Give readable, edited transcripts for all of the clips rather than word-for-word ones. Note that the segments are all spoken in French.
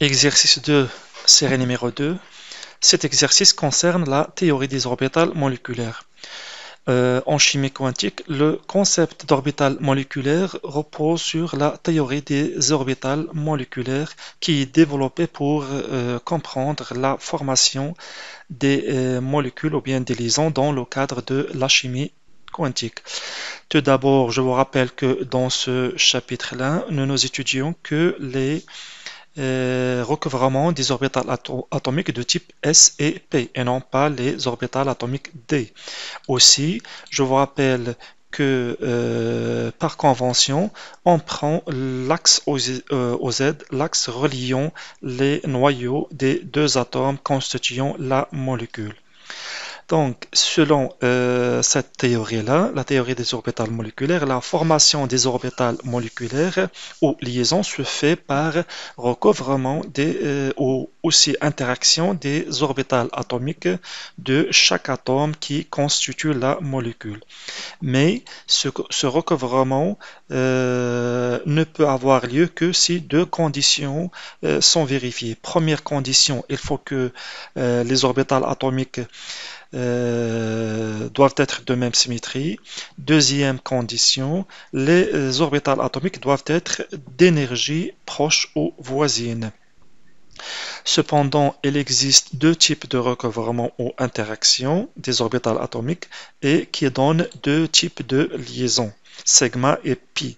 Exercice 2, série numéro 2. Cet exercice concerne la théorie des orbitales moléculaires. En chimie quantique, le concept d'orbital moléculaire repose sur la théorie des orbitales moléculaires qui est développée pour comprendre la formation des molécules ou bien des liaisons dans le cadre de la chimie quantique. Tout d'abord, je vous rappelle que dans ce chapitre-là, nous étudions que les recouvrement des orbitales atomiques de type S et P et non pas les orbitales atomiques D. Aussi, je vous rappelle que par convention, on prend l'axe OZ, l'axe reliant les noyaux des deux atomes constituant la molécule. Donc, selon cette théorie-là, la théorie des orbitales moléculaires, la formation des orbitales moléculaires ou liaisons se fait par recouvrement ou aussi interaction des orbitales atomiques de chaque atome qui constitue la molécule. Mais ce recouvrement ne peut avoir lieu que si deux conditions sont vérifiées. Première condition, il faut que les orbitales atomiques doivent être de même symétrie. Deuxième condition, les orbitales atomiques doivent être d'énergie proche ou voisine. Cependant, il existe deux types de recouvrement ou interaction des orbitales atomiques et qui donnent deux types de liaisons, sigma et pi.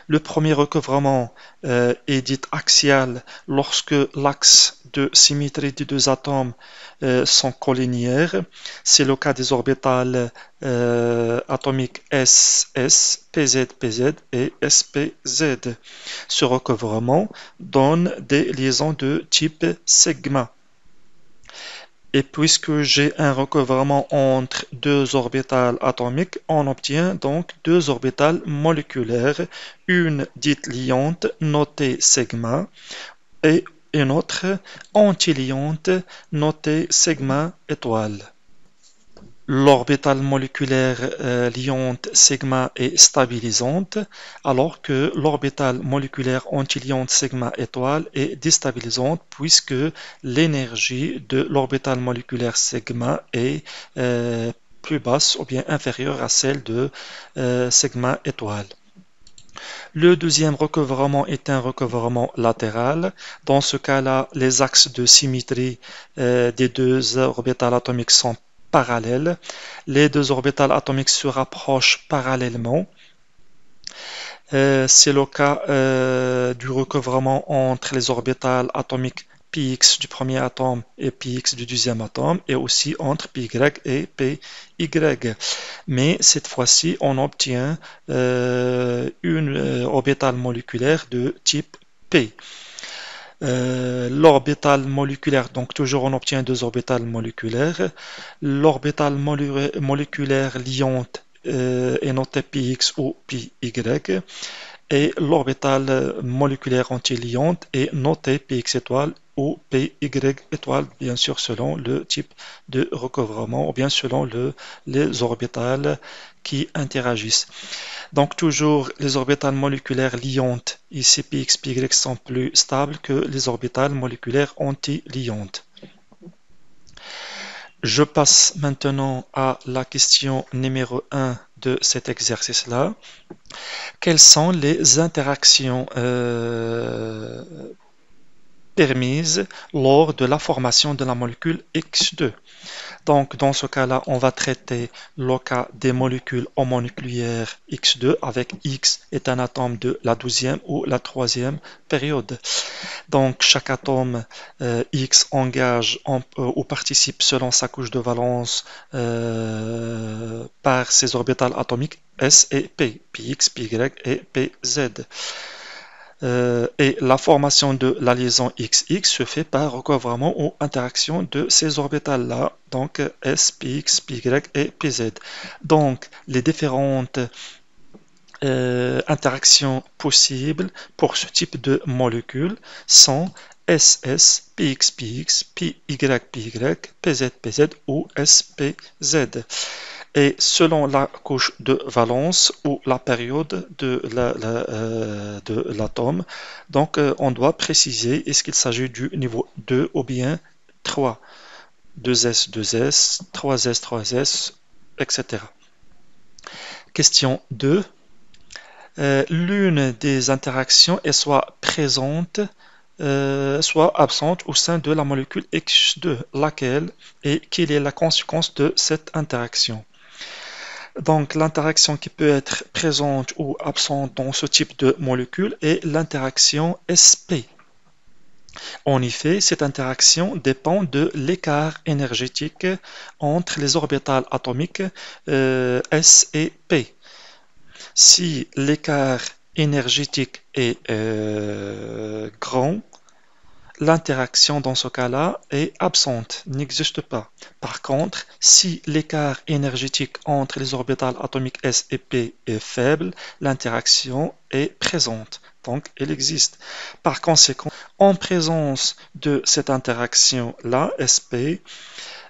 Le premier recouvrement est dit axial lorsque l'axe de symétrie des deux atomes sont collinéaires. C'est le cas des orbitales atomiques SS, PZ, PZ et SPZ. Ce recouvrement donne des liaisons de type sigma. Et puisque j'ai un recouvrement entre deux orbitales atomiques, on obtient donc deux orbitales moléculaires, une dite liante notée sigma et une autre antiliante notée sigma étoile. L'orbitale moléculaire liante sigma est stabilisante, alors que l'orbitale moléculaire antiliante sigma étoile est déstabilisante puisque l'énergie de l'orbitale moléculaire sigma est plus basse ou bien inférieure à celle de sigma étoile. Le deuxième recouvrement est un recouvrement latéral. Dans ce cas-là, les axes de symétrie des deux orbitales atomiques sont parallèles. Les deux orbitales atomiques se rapprochent parallèlement. C'est le cas du recouvrement entre les orbitales atomiques px du premier atome et px du deuxième atome, et aussi entre py et py. Mais cette fois-ci, on obtient une orbitale moléculaire de type P. L'orbitale moléculaire, donc toujours on obtient deux orbitales moléculaires. L'orbitale moléculaire liante est notée px ou py, et l'orbitale moléculaire antiliante est notée px étoile ou py étoile, bien sûr selon le type de recouvrement ou bien selon les orbitales qui interagissent. Donc toujours les orbitales moléculaires liantes, ici px, py sont plus stables que les orbitales moléculaires antiliantes. Je passe maintenant à la question numéro 1 de cet exercice-là. Quelles sont les interactions permises lors de la formation de la molécule X2? Donc, dans ce cas-là, on va traiter le cas des molécules homonucléaires X2 avec X est un atome de la 12e ou la 3e période. Donc, chaque atome X engage ou participe selon sa couche de valence par ses orbitales atomiques S et P, Px, Py et Pz. Et la formation de la liaison XX se fait par recouvrement ou interaction de ces orbitales-là, donc S, Px, Py et Pz. Donc, les différentes interactions possibles pour ce type de molécule sont SS, Px, Px, Py, Py, Pz, Pz ou SPZ. Et selon la couche de valence ou la période de l'atome, donc on doit préciser est-ce qu'il s'agit du niveau 2 ou bien 3. 2s, 2s, 3s, 3s, etc. Question 2. L'une des interactions est soit présente, soit absente au sein de la molécule X2, laquelle et quelle est la conséquence de cette interaction. Donc l'interaction qui peut être présente ou absente dans ce type de molécule est l'interaction sp. En effet, cette interaction dépend de l'écart énergétique entre les orbitales atomiques S et P. Si l'écart énergétique est grand, l'interaction dans ce cas-là est absente, n'existe pas. Par contre, si l'écart énergétique entre les orbitales atomiques S et P est faible, l'interaction est présente, donc elle existe. Par conséquent, en présence de cette interaction-là, SP,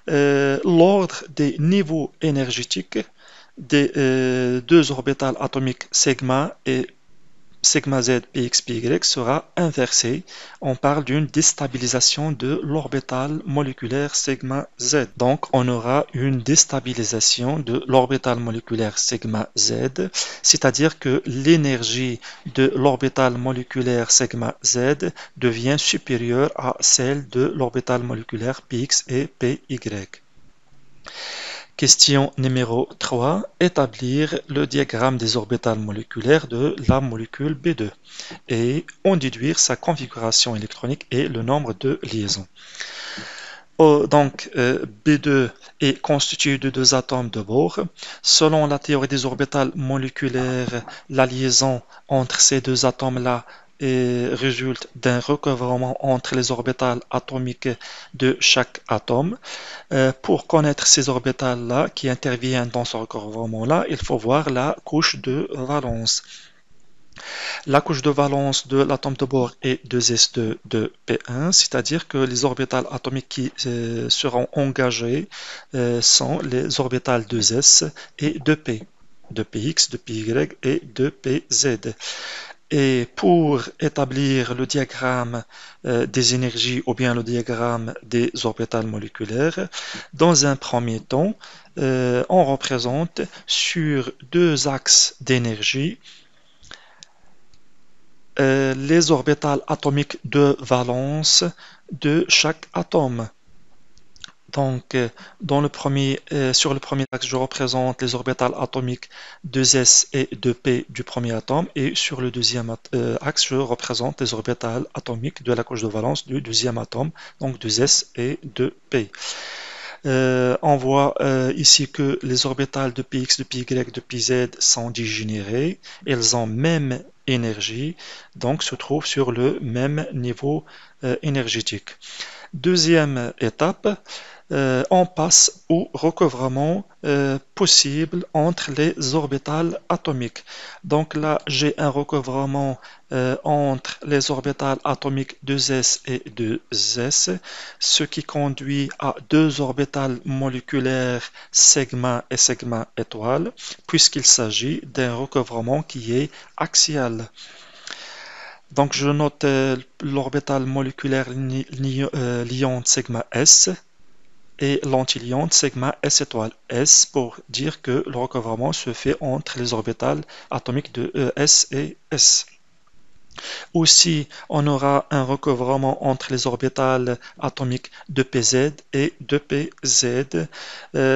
l'ordre des niveaux énergétiques des deux orbitales atomiques sigma et sigma z px py sera inversé. On parle d'une déstabilisation de l'orbital moléculaire sigma z. Donc on aura une déstabilisation de l'orbital moléculaire sigma z, c'est-à-dire que l'énergie de l'orbital moléculaire sigma z devient supérieure à celle de l'orbital moléculaire px et py. Question numéro 3. Établir le diagramme des orbitales moléculaires de la molécule B2 et en déduire sa configuration électronique et le nombre de liaisons. Donc, B2 est constitué de deux atomes de Bohr. Selon la théorie des orbitales moléculaires, la liaison entre ces deux atomes-là résulte d'un recouvrement entre les orbitales atomiques de chaque atome. Pour connaître ces orbitales-là qui interviennent dans ce recouvrement-là, il faut voir la couche de valence. La couche de valence de l'atome de Bohr est 2s2 de P1, c'est-à-dire que les orbitales atomiques qui seront engagées sont les orbitales 2s et de P, de Px, de Py et de Pz. Et pour établir le diagramme des énergies ou bien le diagramme des orbitales moléculaires, dans un premier temps, on représente sur deux axes d'énergie les orbitales atomiques de valence de chaque atome. Donc, sur le premier axe, je représente les orbitales atomiques 2s et 2p du premier atome, et sur le deuxième axe, je représente les orbitales atomiques de la couche de valence du deuxième atome, donc 2s et 2p. On voit ici que les orbitales de px, de py, de pz sont dégénérées, elles ont même énergie, donc se trouvent sur le même niveau énergétique. Deuxième étape, on passe au recouvrement possible entre les orbitales atomiques. Donc là, j'ai un recouvrement entre les orbitales atomiques 2s et 2s, ce qui conduit à deux orbitales moléculaires sigma et sigma étoile, puisqu'il s'agit d'un recouvrement qui est axial. Donc je note l'orbitale moléculaire liante sigma s et l'antiliante sigma s étoile s pour dire que le recouvrement se fait entre les orbitales atomiques de s et s. Aussi, on aura un recouvrement entre les orbitales atomiques de pz et de pz.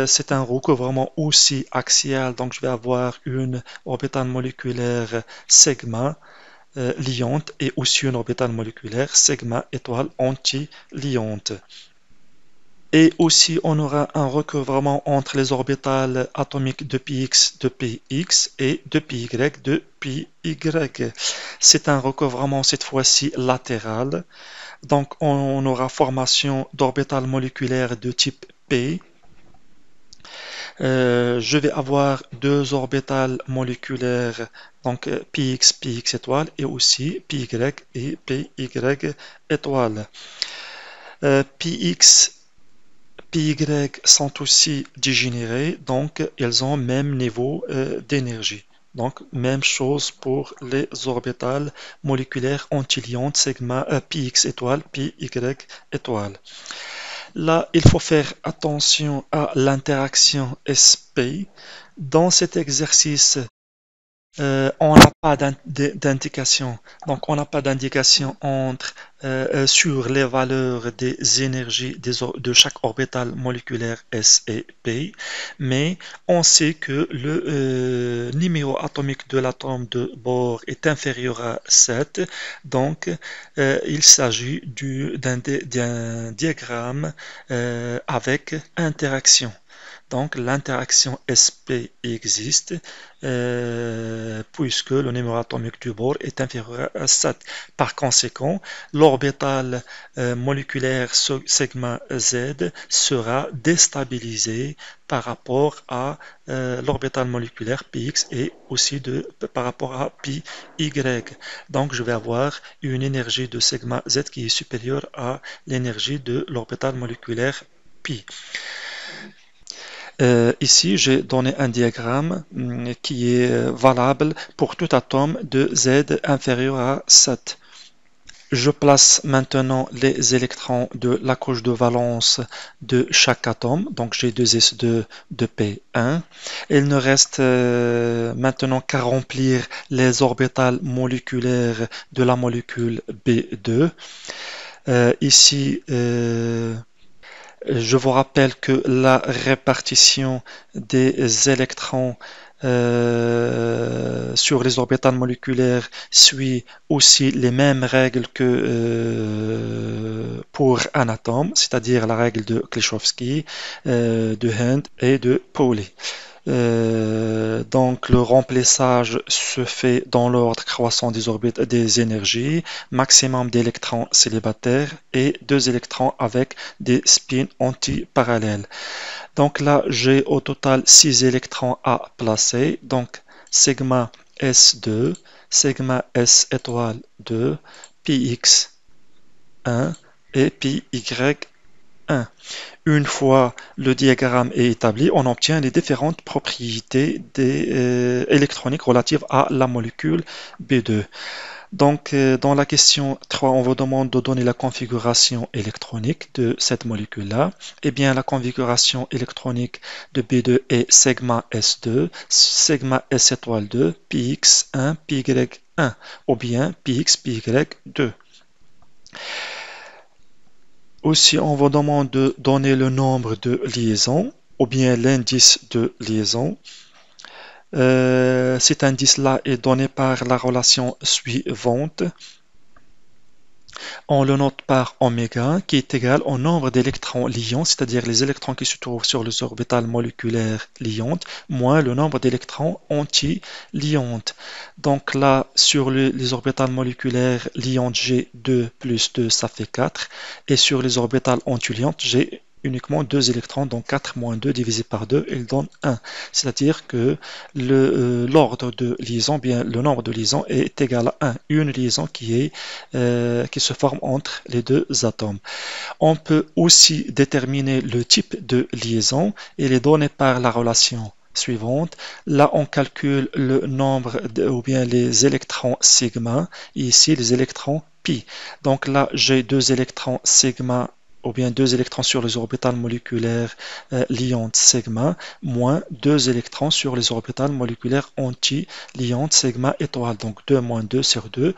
C'est un recouvrement aussi axial, donc je vais avoir une orbitale moléculaire sigma liante et aussi une orbitale moléculaire sigma étoile anti-liante. Et aussi, on aura un recouvrement entre les orbitales atomiques de px, de px et de py, de py. C'est un recouvrement cette fois-ci latéral. Donc, on aura formation d'orbitales moléculaires de type P. Je vais avoir deux orbitales moléculaires, donc px, px étoile, et aussi py et py étoile. Px PY sont aussi dégénérés, donc ils ont même niveau d'énergie. Donc, même chose pour les orbitales moléculaires antiliantes, sigma px étoile, py étoile. Là, il faut faire attention à l'interaction sp. Dans cet exercice, on n'a pas d'indication. Donc, on n'a pas d'indication sur les valeurs des énergies de chaque orbital moléculaire S et P, mais on sait que le numéro atomique de l'atome de Bohr est inférieur à 7. Donc, il s'agit d'un diagramme avec interaction. Donc l'interaction sp existe puisque le numéro atomique du Bohr est inférieur à 7. Par conséquent, l'orbital moléculaire sigma Z sera déstabilisé par rapport à l'orbital moléculaire px et aussi par rapport à pi y. Donc je vais avoir une énergie de sigma Z qui est supérieure à l'énergie de l'orbital moléculaire pi. Ici, j'ai donné un diagramme qui est valable pour tout atome de Z inférieur à 7. Je place maintenant les électrons de la couche de valence de chaque atome. Donc j'ai 2s2 de P1. Il ne reste maintenant qu'à remplir les orbitales moléculaires de la molécule B2. Ici, je vous rappelle que la répartition des électrons sur les orbitales moléculaires suit aussi les mêmes règles que pour un atome, c'est-à-dire la règle de Kleshowski, de Hund et de Pauli. Donc le remplissage se fait dans l'ordre croissant des orbites des énergies, maximum d'électrons célibataires et 2 électrons avec des spins antiparallèles. Donc là, j'ai au total 6 électrons à placer. Donc sigma S2, sigma S étoile 2, px 1 et py 1. Une fois le diagramme est établi, on obtient les différentes propriétés électroniques relatives à la molécule B2. Donc, dans la question 3, on vous demande de donner la configuration électronique de cette molécule-là. Eh bien, la configuration électronique de B2 est sigma S2, sigma S étoile 2, px1, py1, ou bien px, py2. Aussi, on vous demande de donner le nombre de liaisons ou bien l'indice de liaison. Cet indice-là est donné par la relation suivante. On le note par oméga qui est égal au nombre d'électrons liants, c'est-à-dire les électrons qui se trouvent sur les orbitales moléculaires liantes, moins le nombre d'électrons anti-liantes. Donc là, sur les orbitales moléculaires liantes, j'ai 2 plus 2, ça fait 4. Et sur les orbitales anti-liantes, j'ai uniquement 2 électrons, donc 4 moins 2 divisé par 2, il donne 1. C'est-à-dire que l'ordre de liaison, bien le nombre de liaisons est égal à 1. Une liaison qui se forme entre les deux atomes. On peut aussi déterminer le type de liaison. Il est donné par la relation suivante. Là, on calcule le nombre ou bien les électrons sigma, et ici les électrons pi. Donc là, j'ai 2 électrons sigma ou bien 2 électrons sur les orbitales moléculaires liantes sigma, moins 2 électrons sur les orbitales moléculaires anti-liantes sigma étoile. Donc 2 moins 2 sur 2.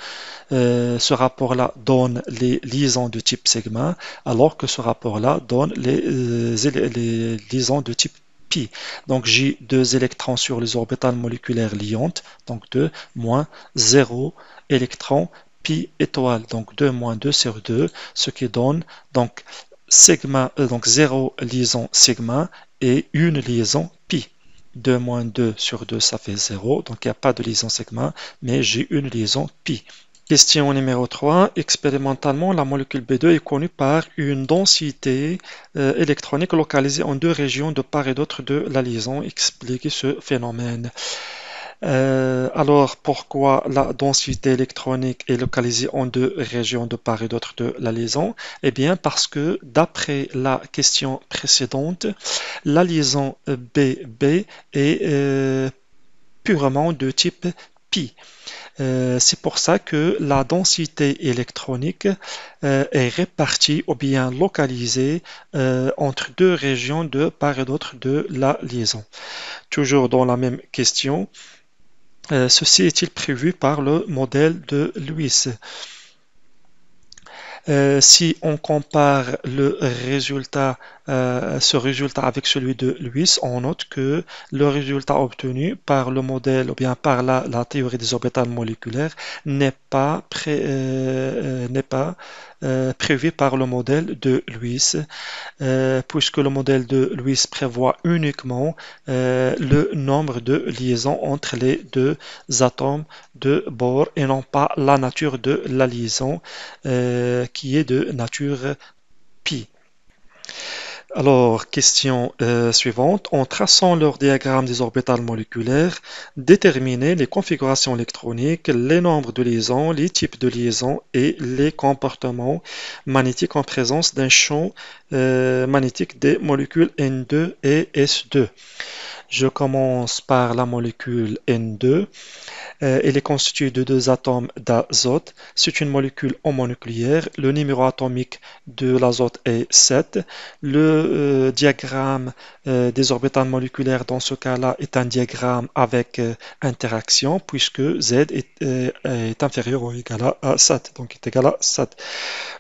Ce rapport-là donne les liaisons de type sigma, alors que ce rapport-là donne les liaisons de type pi. Donc j'ai 2 électrons sur les orbitales moléculaires liantes, donc 2 moins 0 électrons pi étoile, donc 2 moins 2 sur 2, ce qui donne donc sigma, donc 0 liaison sigma et une liaison pi. 2 moins 2 sur 2, ça fait 0, donc il n'y a pas de liaison sigma, mais j'ai une liaison pi. Question numéro 3. Expérimentalement, la molécule B2 est connue par une densité électronique localisée en 2 régions de part et d'autre de la liaison. Expliquez ce phénomène. Alors, pourquoi la densité électronique est localisée en deux régions de part et d'autre de la liaison? Eh bien, parce que d'après la question précédente, la liaison BB est purement de type pi. C'est pour ça que la densité électronique est répartie ou bien localisée entre deux régions de part et d'autre de la liaison. Toujours dans la même question, ceci est-il prévu par le modèle de Lewis? Si on compare ce résultat avec celui de Lewis, on note que le résultat obtenu par le modèle ou bien par la théorie des orbitales moléculaires n'est pas prévu par le modèle de Lewis, puisque le modèle de Lewis prévoit uniquement le nombre de liaisons entre les deux atomes de Bohr et non pas la nature de la liaison qui est de nature pi. Alors, question suivante. En traçant leur diagramme des orbitales moléculaires, déterminez les configurations électroniques, les nombres de liaisons, les types de liaisons et les comportements magnétiques en présence d'un champ magnétique des molécules N2 et S2. Je commence par la molécule N2. Elle est constituée de deux atomes d'azote. C'est une molécule homonucléaire. Le numéro atomique de l'azote est 7. Le diagramme des orbitales moléculaires dans ce cas-là est un diagramme avec interaction puisque Z est inférieur ou égal à 7. Donc est égal à 7.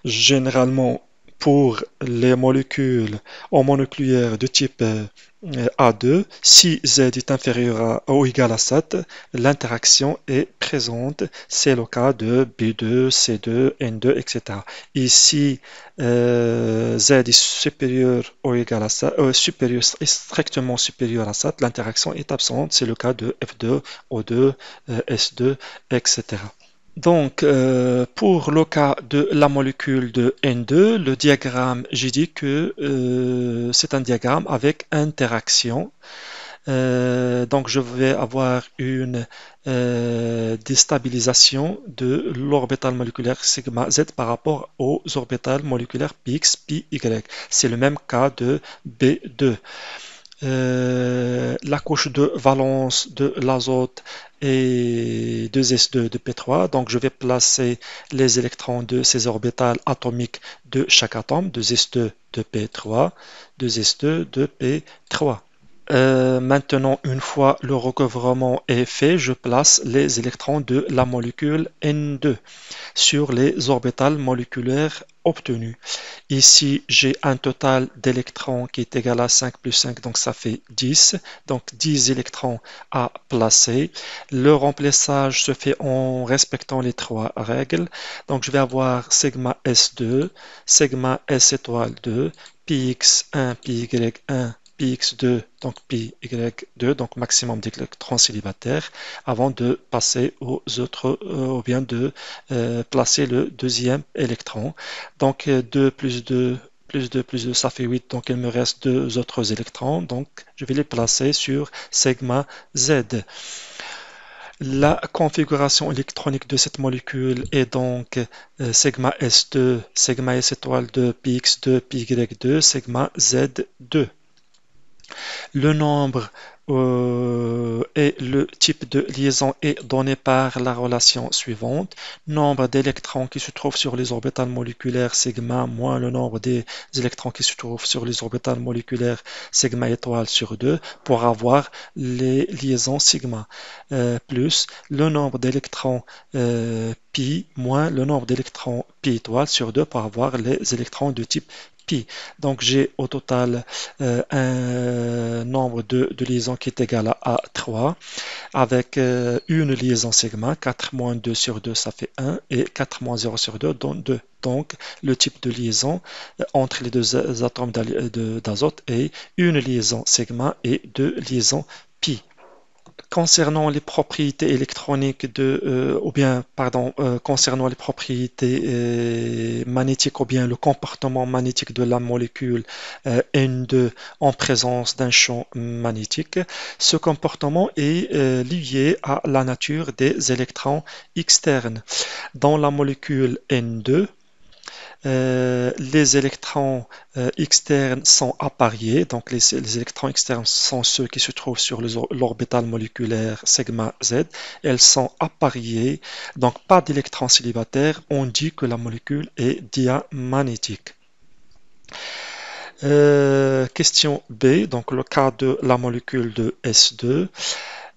Généralement, pour les molécules homonucléaires de type A2, si Z est inférieur ou égal à 7, l'interaction est présente. C'est le cas de B2, C2, N2, etc. Ici, Z est supérieur ou égal à 7, est strictement supérieur à 7, l'interaction est absente. C'est le cas de F2, O2, S2, etc. Donc, pour le cas de la molécule de N2, le diagramme, j'ai dit que c'est un diagramme avec interaction. Donc, je vais avoir une déstabilisation de l'orbital moléculaire sigma Z par rapport aux orbitales moléculaires Px, Py. C'est le même cas de B2. La couche de valence de l'azote est 2s2 de P3. Donc, je vais placer les électrons de ces orbitales atomiques de chaque atome, 2s2 de P3, 2s2 de P3. Maintenant, une fois le recouvrement est fait, je place les électrons de la molécule N2 sur les orbitales moléculaires obtenues. Ici, j'ai un total d'électrons qui est égal à 5 plus 5, donc ça fait 10. Donc 10 électrons à placer. Le remplissage se fait en respectant les trois règles. Donc je vais avoir sigma S2, sigma S étoile 2, px1, py1, px2, donc py2, donc maximum d'électrons célibataires, avant de passer aux autres, ou bien de placer le deuxième électron. Donc 2 plus 2 plus 2 plus 2, ça fait 8, donc il me reste deux autres électrons, donc je vais les placer sur sigma Z. La configuration électronique de cette molécule est donc sigma S2, sigma S étoile 2, px2, py2, sigma Z2. Le nombre et le type de liaison est donné par la relation suivante. Nombre d'électrons qui se trouvent sur les orbitales moléculaires sigma moins le nombre des électrons qui se trouvent sur les orbitales moléculaires sigma étoile sur 2 pour avoir les liaisons sigma plus le nombre d'électrons pi moins le nombre d'électrons pi étoile sur 2 pour avoir les électrons de type pi. Donc j'ai au total un nombre de liaisons qui est égal à 3 avec une liaison sigma, 4 moins 2 sur 2 ça fait 1 et 4 moins 0 sur 2 donne 2. Donc le type de liaison entre les deux atomes d'azote est une liaison sigma et deux liaisons pi. Concernant les propriétés électroniques concernant les propriétés magnétiques ou bien le comportement magnétique de la molécule N2 en présence d'un champ magnétique, ce comportement est lié à la nature des électrons externes. Dans la molécule N2, les électrons externes sont appariés, donc les électrons externes sont ceux qui se trouvent sur l'orbital moléculaire sigma Z. Elles sont appariées, donc pas d'électrons célibataires. On dit que la molécule est diamagnétique. Question B, donc le cas de la molécule de S2.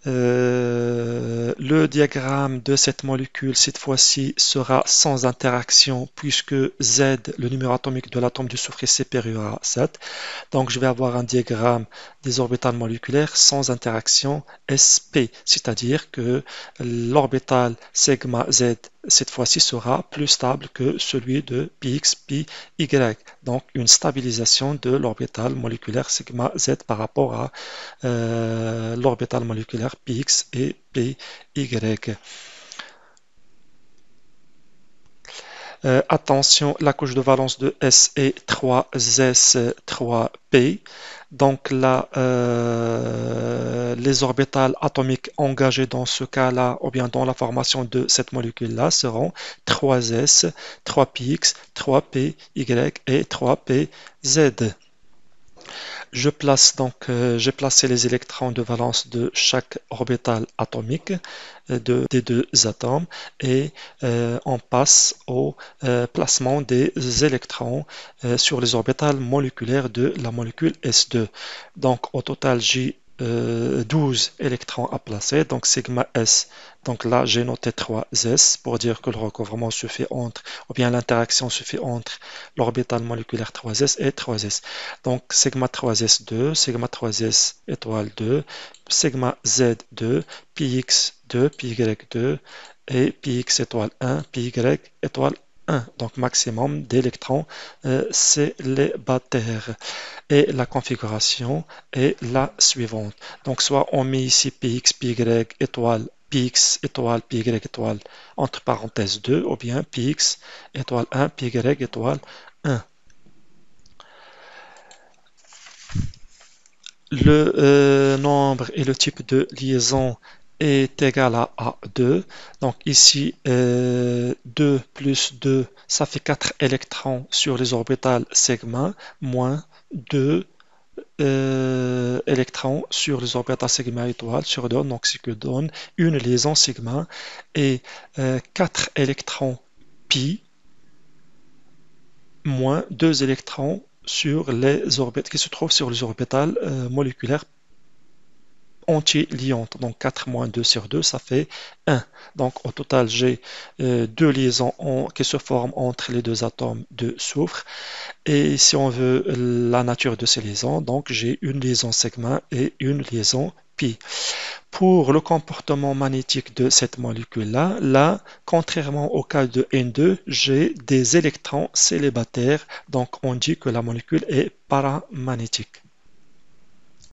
Le diagramme de cette molécule, cette fois-ci, sera sans interaction puisque Z, le numéro atomique de l'atome du soufre, est supérieur à 7. Donc, je vais avoir un diagramme des orbitales moléculaires sans interaction sp, c'est-à-dire que l'orbital sigma Z, cette fois-ci, sera plus stable que celui de px, py. Donc, une stabilisation de l'orbital moléculaire sigma Z par rapport à l'orbital moléculaire px et py. Attention, la couche de valence de S est 3s 3p. Donc là, les orbitales atomiques engagées dans ce cas-là, ou bien dans la formation de cette molécule-là, seront 3s, 3px, 3py et 3pz. J'ai placé les électrons de valence de chaque orbital atomique des deux atomes et on passe au placement des électrons sur les orbitales moléculaires de la molécule S2. Donc au total, j'ai 12 électrons à placer, donc sigma S. Donc là, j'ai noté 3s pour dire que le recouvrement se fait entre, ou bien l'interaction se fait entre l'orbital moléculaire 3s et 3s. Donc sigma 3s2, sigma 3s étoile 2, sigma z2, px2, py2 et px étoile 1, py étoile 1. Donc maximum d'électrons célibataires. Et la configuration est la suivante. Donc soit on met ici px, py étoile px étoile py étoile entre parenthèses 2 ou bien px étoile 1, py étoile 1. Le nombre et le type de liaison est égal à A2. Donc ici, 2 plus 2, ça fait 4 électrons sur les orbitales sigma, moins 2 électrons sur les orbitales sigma étoile sur 2, donc ce que donne une liaison sigma et 4 électrons pi moins 2 électrons sur les orbites qui se trouvent sur les orbitales moléculaires anti-liantes. Donc 4 moins 2 sur 2, ça fait 1. Donc au total, j'ai deux liaisons qui se forment entre les deux atomes de soufre. Et si on veut la nature de ces liaisons, donc j'ai une liaison sigma et une liaison pi. Pour le comportement magnétique de cette molécule-là, là, contrairement au cas de N2, j'ai des électrons célibataires, donc on dit que la molécule est paramagnétique.